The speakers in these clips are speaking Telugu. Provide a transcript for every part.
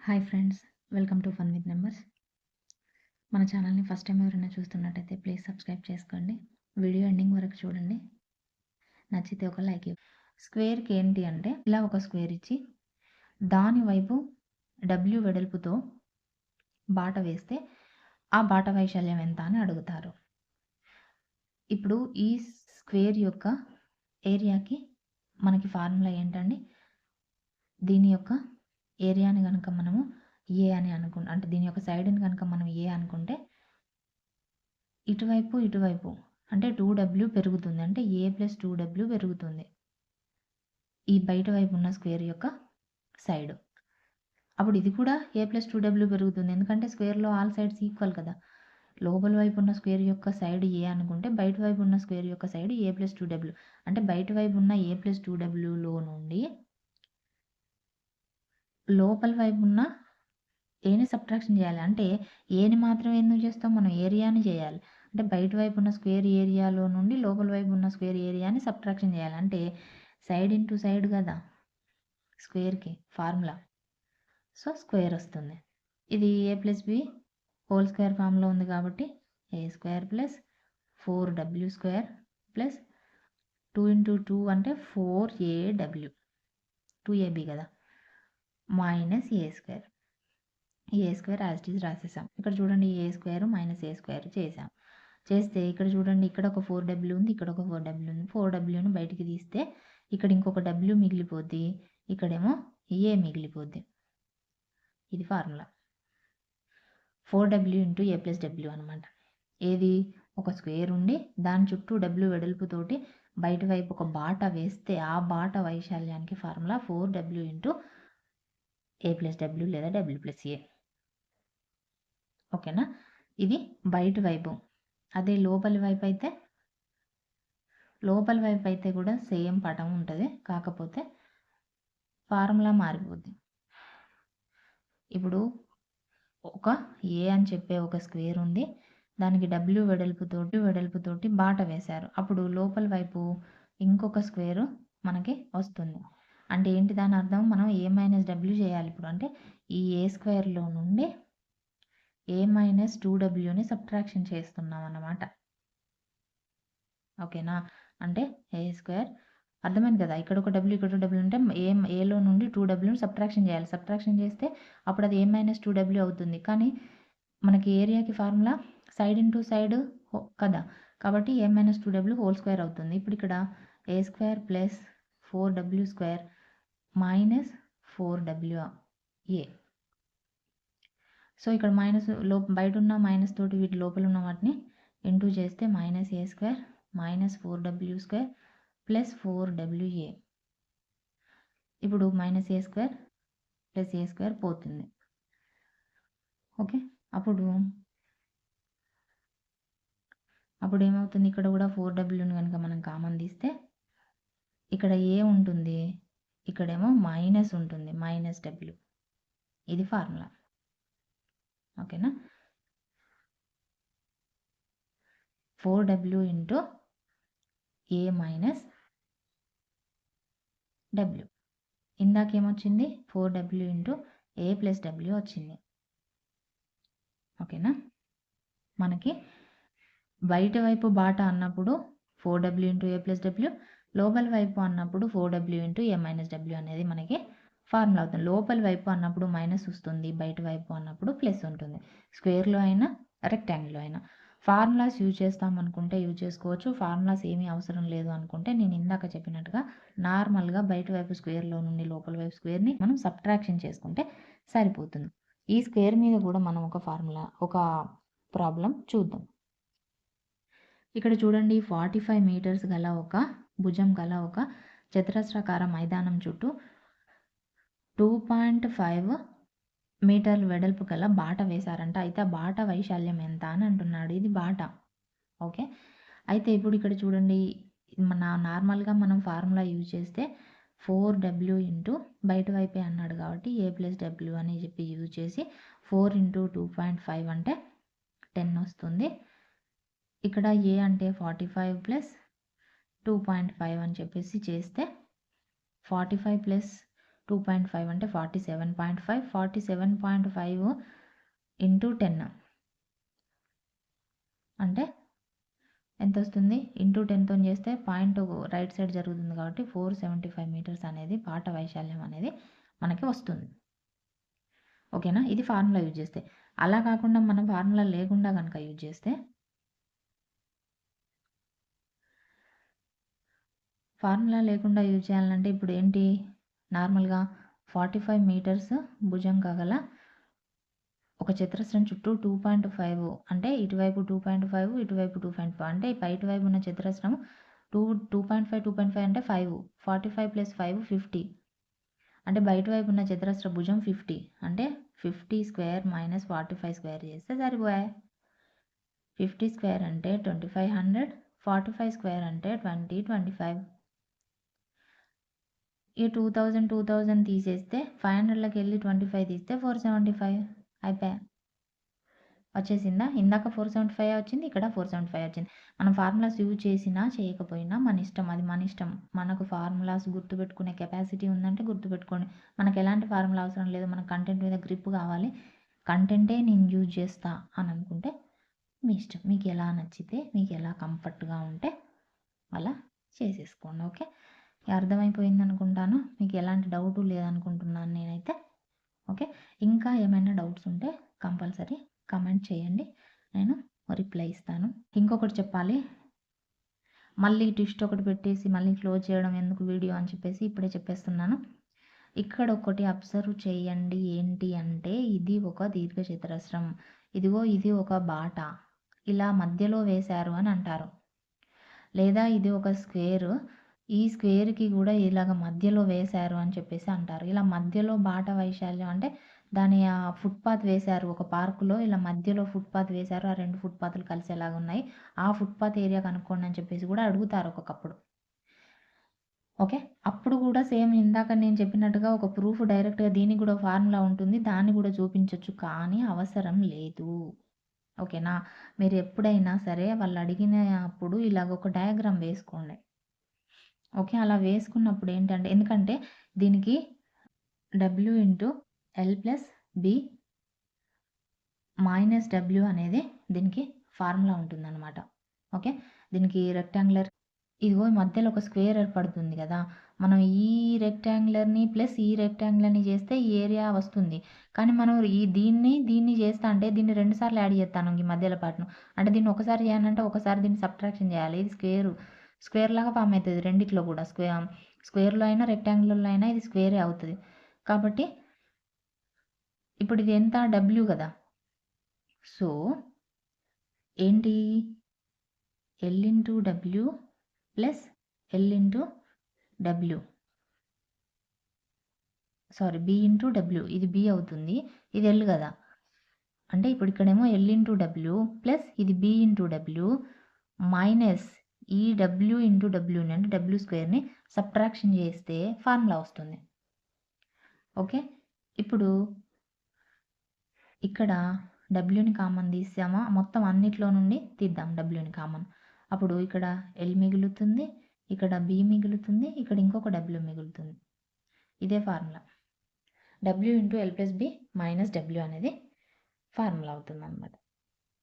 Hi friends, welcome to fun with numbers. మన ఛానల్ని ఫస్ట్ టైం ఎవరైనా చూస్తున్నట్టయితే ప్లీజ్ సబ్స్క్రైబ్ చేసుకోండి. వీడియో ఎండింగ్ వరకు చూడండి. నచ్చితే ఒక లైక్ ఇవ్వండి. స్క్వేర్కి ఏంటి అంటే ఇలా ఒక స్క్వేర్ ఇచ్చి దాని వైపు డబ్ల్యూ వెడల్పుతో బాట వేస్తే ఆ బాట వైశాల్యం ఎంత అని అడుగుతారు. ఇప్పుడు ఈ స్క్వేర్ యొక్క ఏరియాకి మనకి ఫార్ములా ఏంటండి? దీని యొక్క ఏరియాని కనుక మనము ఏ అని అనుకుంటే, అంటే దీని యొక్క సైడ్ని కనుక మనం ఏ అనుకుంటే ఇటువైపు అంటే 2w పెరుగుతుంది, అంటే ఏ ప్లస్ 2w పెరుగుతుంది ఈ బయట వైపు ఉన్న స్క్వేర్ యొక్క సైడ్. అప్పుడు ఇది కూడా ఏ ప్లస్ 2w పెరుగుతుంది, ఎందుకంటే స్క్వేర్లో ఆల్ సైడ్స్ ఈక్వల్ కదా. లోపల వైపు ఉన్న స్క్వేర్ యొక్క సైడ్ ఏ అనుకుంటే బయట వైపు ఉన్న స్క్వేర్ యొక్క సైడ్ ఏ ప్లస్ 2w, అంటే బయట వైపు ఉన్న ఏ ప్లస్ 2wలో నుండి లోపల వైపు ఉన్న ఏని సబ్ట్రాక్షన్ చేయాలి. అంటే ఏని మాత్రం ఎందుకు చేస్తాం, మనం ఏరియాని చేయాలి. అంటే బయట వైపు ఉన్న స్క్వేర్ ఏరియాలో నుండి లోపల వైపు ఉన్న స్క్వేర్ ఏరియాని సబ్ట్రాక్షన్ చేయాలి. అంటే సైడ్ ఇంటూ సైడ్ కదా స్క్వేర్కి ఫార్ములా. సో స్క్వేర్ వస్తుంది. ఇది A plus B whole square formula ఉంది కాబట్టి A square plus 4w² plus 2 into 2 అంటే 4aw, 2ab కదా, minus A square. A square as it is రాసేసాం. ఇక్కడ చూడండి A square minus A square చేసాం. చేస్తే ఇక్కడ చూడండి ఇక్కడ ఒక 4w ఉంది, ఇక్కడ ఒక 4w ఉంది. 4wని బయటికి తీస్తే ఇక్కడ ఇంకొక w మిగిలిపోద్ది, ఇక్కడేమో ఏ మిగిలిపోద్ది. ఇది ఫార్ములా 4w ఇంటూ ఏ ప్లస్ w అనమాట. ఏది ఒక స్క్వేర్ ఉండి దాని చుట్టూ w వెడల్పుతోటి బయట వైపు ఒక బాట వేస్తే ఆ బాట వైశాల్యానికి ఫార్ములా 4w ఇంటూ ఏ ప్లస్ w లేదా w ప్లస్ ఏ. ఓకేనా, ఇది బయట వైపు. అదే లోపలి వైపు అయితే కూడా సేమ్ పటం ఉంటుంది, కాకపోతే ఫార్ములా మారిపోద్ది. ఇప్పుడు ఒక ఏ అని చెప్పే ఒక స్క్వేర్ ఉంది, దానికి w వెడల్పుతోటి బాట వేశారు. అప్పుడు లోపల వైపు ఇంకొక స్క్వేర్ మనకి వస్తుంది. అంటే ఏంటి దాని అర్థం, మనం ఏ మైనస్ w చేయాలి ఇప్పుడు. అంటే ఈ ఏ స్క్వేర్లో నుండి ఏ మైనస్ 2wని సబ్ట్రాక్షన్ చేస్తున్నాం అన్నమాట. ఓకేనా, అంటే ఏ స్క్వేర్ అర్థమైంది కదా. ఇక్కడ ఒక w ఇక్కడ w ఉంటే ఏలో నుండి 2wని సబ్ట్రాక్షన్ చేయాలి. సబ్ట్రాక్షన్ చేస్తే అప్పుడు అది ఏ మైనస్ 2w అవుతుంది. కానీ మనకి ఏరియాకి ఫార్ములా సైడ్ ఇంటూ సైడ్ కదా, కాబట్టి ఏ మైనస్ 2w హోల్ స్క్వేర్ అవుతుంది. ఇప్పుడు ఇక్కడ A square plus 4w² minus 4wa. So ఇక్కడ మైనస్ బయట ఉన్న మైనస్ తోటి వీటి లోపల ఉన్న వాటిని ఇంటూ చేస్తే minus A square minus 4w² plus 4wa. ఇప్పుడు minus A square plus A square పోతుంది. ఓకే, అప్పుడు ఏమవుతుంది, ఇక్కడ కూడా 4wని కనుక మనం కామన్ తీస్తే ఇక్కడ ఏ ఉంటుంది, ఇక్కడేమో మైనస్ ఉంటుంది, మైనస్ w. ఇది ఫార్ములా. ఓకేనా, 4w ఇంటూ ఏ మైనస్ w. ఇందాకేమొచ్చింది 4w ఇంటూ ఏ ప్లస్ w వచ్చింది. ఓకేనా, మనకి బయట వైపు బాట అన్నప్పుడు 4w ఇంటూ ఏ ప్లస్ w, లోపల వైపు అన్నప్పుడు 4w ఇంటూ ఏ మైనస్ w అనేది మనకి ఫార్ములా అవుతుంది. లోపల వైపు అన్నప్పుడు మైనస్ వస్తుంది, బయట వైపు అన్నప్పుడు ప్లస్ ఉంటుంది. స్క్వేర్లో అయినా రెక్టాంగిల్లో అయినా ఫార్ములాస్ యూజ్ చేస్తాం అనుకుంటే యూజ్ చేసుకోవచ్చు. ఫార్ములాస్ ఏమీ అవసరం లేదు అనుకుంటే నేను ఇందాక చెప్పినట్టుగా నార్మల్గా బయట వైపు స్క్వేర్లో నుండి లోపల వైపు స్క్వేర్ని మనం సబ్ట్రాక్షన్ చేసుకుంటే సరిపోతుంది. ఈ స్క్వేర్ మీద కూడా మనం ఒక ప్రాబ్లం చూద్దాం. ఇక్కడ చూడండి 45 మీటర్స్ గల ఒక భుజం గల ఒక చతురస్రాకార మైదానం చుట్టూ 2.5 మీటర్లు వెడల్పు గల బాట వేశారంట. అయితే ఆ బాట వైశాల్యం ఎంత అని అంటున్నాడు. ఇది బాట. ఓకే, అయితే ఇప్పుడు ఇక్కడ చూడండి నార్మల్గా మనం ఫార్ములా యూజ్ చేస్తే 4w ఇంటూ బయట వైపే అన్నాడు కాబట్టి ఏ ప్లస్ w అని చెప్పి యూజ్ చేసి 4 ఇంటూ 2.5 అంటే 10 వస్తుంది. ఇక్కడ ఏ అంటే 45 ప్లస్ 2.5 అని చెప్పేసి చేస్తే 45 ప్లస్ 2.5 అంటే 47.5, 47.5 ఇంటూ 10 అంటే ఎంత వస్తుంది? ఇంటూ 10తో చేస్తే పాయింట్ రైట్ సైడ్ జరుగుతుంది కాబట్టి 475 మీటర్స్ అనేది బాట వైశాల్యం అనేది మనకి వస్తుంది. ఓకేనా? ఇది ఫార్ములా యూజ్ చేస్తే. అలా కాకుండా మనం ఫార్ములా లేకుండా కనుక యూజ్ చేస్తే ఫార్ములా లేకుండా యూజ్ చేయాలంటే ఇప్పుడు ఏంటి, నార్మల్గా 45 మీటర్స్ భుజంగా గల ఒక చతురస్రం చుట్టూ 2.5 అంటే ఇటువైపు 2.5 ఇటువైపు 2.5 అంటే బయట వైపు ఉన్న చతురస్రం 2.5 అంటే 5, 45 ప్లస్ 5 50 అంటే బయట వైపు ఉన్న చతురస్ర భుజం 50 అంటే 50 స్క్వేర్ మైనస్ 45 స్క్వేర్ చేస్తే సరిపోయాయి. 50 స్క్వేర్ అంటే 2500, 45 స్క్వేర్ అంటే 2025. ఈ 2000 తీసేస్తే 500లోకి వెళ్ళి 25 తీస్తే 475 అయిపోయా. వచ్చేసిందా? ఇందాక 475 వచ్చింది, ఇక్కడ 475 వచ్చింది. మనం ఫార్ములాస్ యూజ్ చేసినా చేయకపోయినా మన ఇష్టం, అది మన ఇష్టం. మనకు ఫార్ములాస్ గుర్తుపెట్టుకునే కెపాసిటీ ఉందంటే గుర్తుపెట్టుకోండి. మనకు ఎలాంటి ఫార్ములా అవసరం లేదు, మన కంటెంట్ మీద గ్రిప్ కావాలి, కంటెంటే నేను యూజ్ చేస్తా అని అనుకుంటే మీ ఇష్టం. మీకు ఎలా నచ్చితే, మీకు ఎలా కంఫర్ట్గా ఉంటే అలా చేసేసుకోండి. ఓకే, అర్థమైపోయింది అనుకుంటాను. మీకు ఎలాంటి డౌటు లేదనుకుంటున్నాను నేనైతే. ఓకే, ఇంకా ఏమైనా డౌట్స్ ఉంటే కంపల్సరీ కమెంట్ చేయండి, నేను రిప్లై ఇస్తాను. ఇంకొకటి చెప్పాలి, మళ్ళీ ట్విస్ట్ ఒకటి పెట్టేసి మళ్ళీ క్లోజ్ చేయడం ఎందుకు వీడియో అని చెప్పేసి ఇప్పుడే చెప్పేస్తున్నాను. ఇక్కడ ఒకటి అబ్జర్వ్ చేయండి, ఏంటి అంటే ఇది ఒక దీర్ఘచతురస్రం, ఇదిగో ఇది ఒక బాట, ఇలా మధ్యలో వేశారు అని అంటారు. లేదా ఇది ఒక స్క్వేర్, ఈ స్క్వేర్కి కూడా ఇలాగ మధ్యలో వేశారు అని చెప్పేసి అంటారు. ఇలా మధ్యలో బాట వైశాల్యం అంటే దాని ఫుట్పాత్ వేశారు ఒక పార్కులో, ఇలా మధ్యలో ఫుట్పాత్ వేశారు, ఆ 2 ఫుట్పాత్లు కలిసేలాగా ఉన్నాయి, ఆ ఫుట్పాత్ ఏరియా కనుక్కోండి అని చెప్పేసి కూడా అడుగుతారు ఒక్కొక్కప్పుడు. ఓకే, అప్పుడు కూడా సేమ్ ఇందాక నేను చెప్పినట్టుగా ఒక ప్రూఫ్ డైరెక్ట్గా దీనికి కూడా ఫార్ములా ఉంటుంది, దాన్ని కూడా చూపించవచ్చు, కానీ అవసరం లేదు. ఓకేనా? మీరు ఎప్పుడైనా సరే వాళ్ళు అడిగినప్పుడు ఇలాగ ఒక డయాగ్రామ్ వేసుకోండి. ఓకే, అలా వేసుకున్నప్పుడు ఏంటంటే, ఎందుకంటే దీనికి W into L plus B minus W అనేది దీనికి ఫార్ములా ఉంటుందన్నమాట. ఓకే, దీనికి రెక్టాంగులర్, ఇదిగో మధ్యలో ఒక స్క్వేర్ ఏర్పడుతుంది కదా, మనం ఈ రెక్టాంగులర్ని ప్లస్ ఈ రెక్టాంగులర్ని చేస్తే ఈ ఏరియా వస్తుంది. కానీ మనం దీన్ని చేస్తా అంటే దీన్ని 2 సార్లు యాడ్ చేస్తాను ఈ మధ్యలో పాటును. అంటే దీన్ని ఒకసారి చేయాలంటే ఒకసారి దీన్ని సబ్ట్రాక్షన్ చేయాలి. ఇది స్క్వేర్ లాగా ఫామ్ అవుతుంది రెండిట్లో కూడా, స్క్వేర్లో అయినా రెక్టాంగులర్లో అయినా ఇది స్క్వేరే అవుతుంది. కాబట్టి ఇప్పుడు ఇది ఎంత, W కదా, సో ఏంటి, L into W plus L into W, sorry B into W, ఇది B అవుతుంది, ఇది L కదా. అంటే ఇప్పుడు ఇక్కడేమో L ఇంటూ W ప్లస్ ఇది B ఇంటూ W మైనస్ ఈ W ఇంటూ W అంటే W స్క్వేర్ని సబ్ట్రాక్షన్ చేస్తే ఫార్ములా వస్తుంది. ఓకే, ఇప్పుడు ఇక్కడ డబ్ల్యూని కామన్ తీసామా, మొత్తం అన్నిట్లో నుండి తీద్దాం డబ్ల్యూని కామన్. అప్పుడు ఇక్కడ L మిగులుతుంది, ఇక్కడ B మిగులుతుంది, ఇక్కడ ఇంకొక W మిగులుతుంది. ఇదే formula, W into L plus B minus W అనేది ఫార్ములా అవుతుంది అన్నమాట.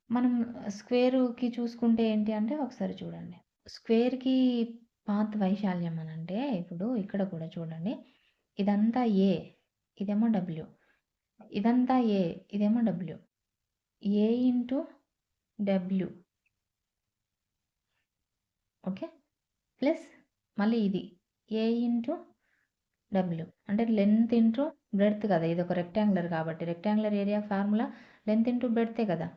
మనం స్క్వేర్కి చూసుకుంటే ఏంటి అంటే ఒకసారి చూడండి, స్క్వేర్కి పాత్ వైశాల్యం అని అంటే ఇప్పుడు ఇక్కడ కూడా చూడండి, ఇదంతా A, ఇదేమో W, ఇదంతా A, ఇదేమో W, A into W, okay, plus మళ్ళీ ఇది A ఇంటూ W అంటే లెంత్ ఇంటూ బ్రెడ్త్ కదా, ఇది ఒక రెక్టాంగులర్ కాబట్టి rectangular area formula length into బ్రెడ్తే కదా.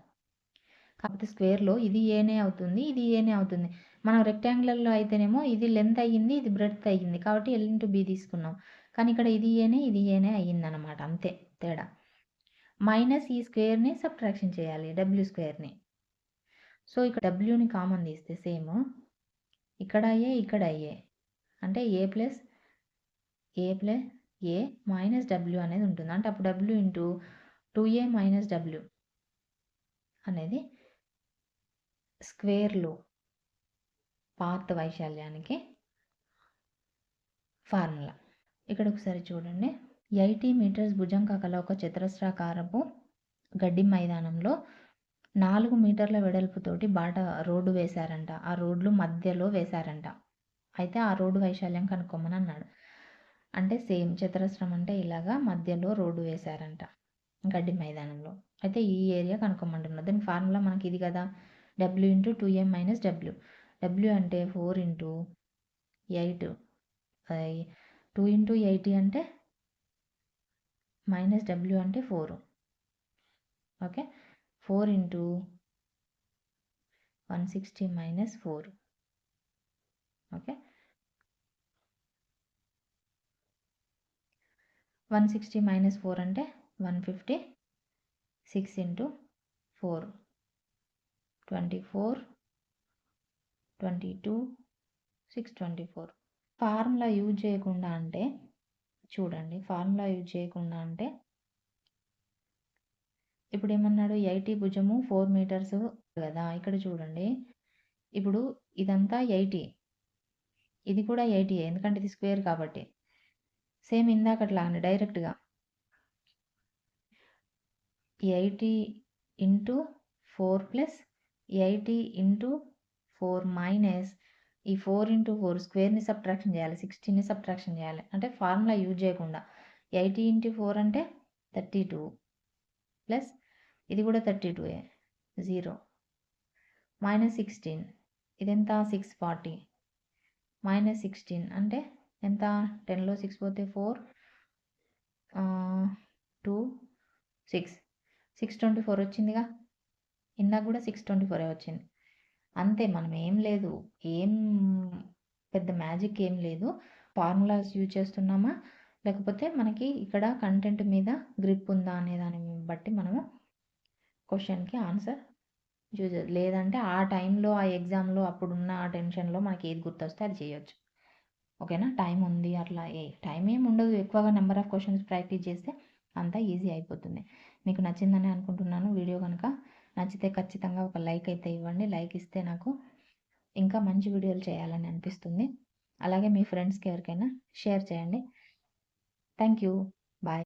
కాకపోతే స్క్వేర్లో ఇది ఏనే అవుతుంది, ఇది ఏనే అవుతుంది. మనం రెక్టాంగులర్లో అయితేనేమో ఇది లెంత్ అయ్యింది, ఇది బ్రెడ్త్ అయ్యింది, కాబట్టి L ఇంటూ B తీసుకున్నాం. కానీ ఇక్కడ ఇది ఏనే అయ్యింది అనమాట, అంతే తేడా. మైనస్ ఈ స్క్వేర్ని సబ్ట్రాక్షన్ చేయాలి W స్క్వేర్ని. సో ఇక్కడ Wని కామన్ తీస్తే సేమ్ ఇక్కడ ఇక్కడ అంటే A plus A minus W అనేది ఉంటుంది. అంటే అప్పుడు W into 2A minus W అనేది స్క్వేర్లో పాత్ వైశాల్యానికి ఫార్ములా. ఇక్కడ ఒకసారి చూడండి. 80 మీటర్స్ భుజంక గల ఒక చతురస్రాకారపు గడ్డి మైదానంలో 4 మీటర్ల వెడల్పుతోటి రోడ్డు వేశారంట. ఆ రోడ్లు మధ్యలో వేశారంట. అయితే ఆ రోడ్డు వైశాల్యం కనుక్కోమని అన్నాడు. అంటే సేమ్ చతురస్రం అంటే ఇలాగా మధ్యలో రోడ్డు వేశారంట గడ్డి మైదానంలో. అయితే ఈ ఏరియా కనుక్కోమంటున్నారు. దాని ఫార్ములా మనకి ఇది కదా, W × 2m - W. W అంటే 4 × 8, 2 × 80 అంటే -W అంటే 4. ఓకే, 4 × 160 - 4. ఓకే, 160 - 4 అంటే 150. 6 × 4 24, 22, 624. ఫార్ములా యూజ్ చేయకుండా అంటే చూడండి, ఫార్ములా యూజ్ చేయకుండా అంటే ఇప్పుడు ఏమన్నాడు, 80 భుజము 4 మీటర్స్ కదా. ఇక్కడ చూడండి, ఇప్పుడు ఇదంతా 80, ఇది కూడా 80 ఎందుకంటే ఇది స్క్వేర్ కాబట్టి. సేమ్ ఇందాకట్లానే డైరెక్ట్గా 80 × 4 + 80 × 4 మైనస్ ఈ 4 × 4 స్క్వేర్ని సబ్ట్రాక్షన్ చేయాలి, 16ని సబ్ట్రాక్షన్ చేయాలి. అంటే ఫార్ములా యూజ్ చేయకుండా 80 × 4 అంటే 32 ప్లస్ ఇది కూడా 32, 0 -16 ఇదెంత 640 -16 అంటే ఎంత, 10లో 6 పోతే 4, 2, 6, 624 వచ్చిందిగా. ఇందాక కూడా 624 వచ్చింది. అంతే, మనం ఏం లేదు, ఏం పెద్ద మ్యాజిక్ ఏం లేదు. ఫార్ములాస్ యూజ్ చేస్తున్నామా లేకపోతే మనకి ఇక్కడ కంటెంట్ మీద గ్రిప్ ఉందా అనే దాన్ని బట్టి మనము క్వశ్చన్కి ఆన్సర్ యూజ్, లేదంటే ఆ టైంలో ఆ ఎగ్జామ్లో అప్పుడున్న ఆ టెన్షన్లో మనకి ఏది గుర్తొస్తే అది చేయొచ్చు. ఓకేనా, టైం ఉంది అట్లా టైం ఏమి ఉండదు. ఎక్కువగా నెంబర్ ఆఫ్ క్వశ్చన్స్ ప్రాక్టీస్ చేస్తే అంతా ఈజీ అయిపోతుంది. మీకు నచ్చిందని అనుకుంటున్నాను. వీడియో కనుక నచ్చితే ఖచ్చితంగా ఒక లైక్ అయితే ఇవ్వండి. లైక్ ఇస్తే నాకు ఇంకా మంచి వీడియోలు చేయాలని అనిపిస్తుంది. అలాగే మీ ఫ్రెండ్స్కి ఎవరికైనా షేర్ చేయండి. Thank you.